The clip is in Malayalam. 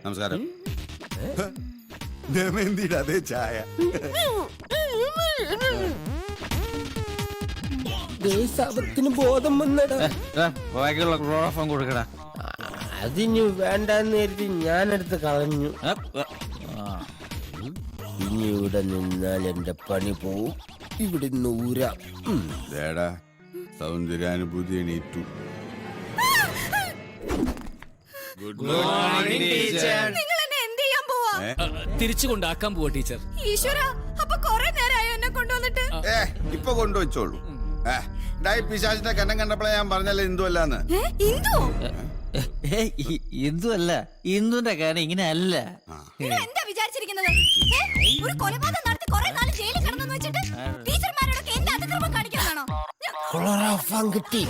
നമസ്കാരം. ദമയന്തിയുടെ അതേ ചായ. ദേശാപത്തിന് ബോധം വന്നടാ. ബാക്കിയുള്ള ക്ലോറോഫോം കൊടുക്കടാ. അതിന് വേണ്ടെന്ന് കരുതി ഞാനെടുത്ത് കളഞ്ഞു. ഇനി ഇവിടെ നിന്നാൽ എന്റെ പണി പോവും. ഇവിടെ നൂരാ സൗന്ദര്യാനുഭൂതി എണീറ്റു. Good morning teacher. നിങ്ങൾ എന്നെ എന്ത് ചെയ്യാൻ പോവാ? തിരിച്ചു കൊണ്ടാക്കാൻ പോവാ ടീച്ചർ. ഈശ്വരാ, അപ്പൊ കൊറേ നേരമായോ എന്നെ കൊണ്ടുവന്നിട്ട്? ഇപ്പൊ കൊണ്ടുവച്ചോളൂ. പിശാചിന്റെ കണ്ണം കണ്ടപ്പോഴേ ഞാൻ പറഞ്ഞല്ലേ ഇന്ദുവല്ലാന്ന്. ഇന്ദു ഇന്ദു അല്ല, ഇന്ദുന്റെ കാര്യം ഇങ്ങനെ അല്ല. നിങ്ങൾ എന്താ വിചാരിച്ചിരിക്കുന്നത്? ഒരു കൊലപാതകം നടത്തി കൊറേ നാൾ ജയിലിൽ കിടന്നെന്ന് വെച്ചിട്ട് ടീച്ചർമാരോടൊക്കെ എന്റെ അതിക്രമം കാണിക്കാനാണോ? ക്ലോറോഫോം കിട്ടി.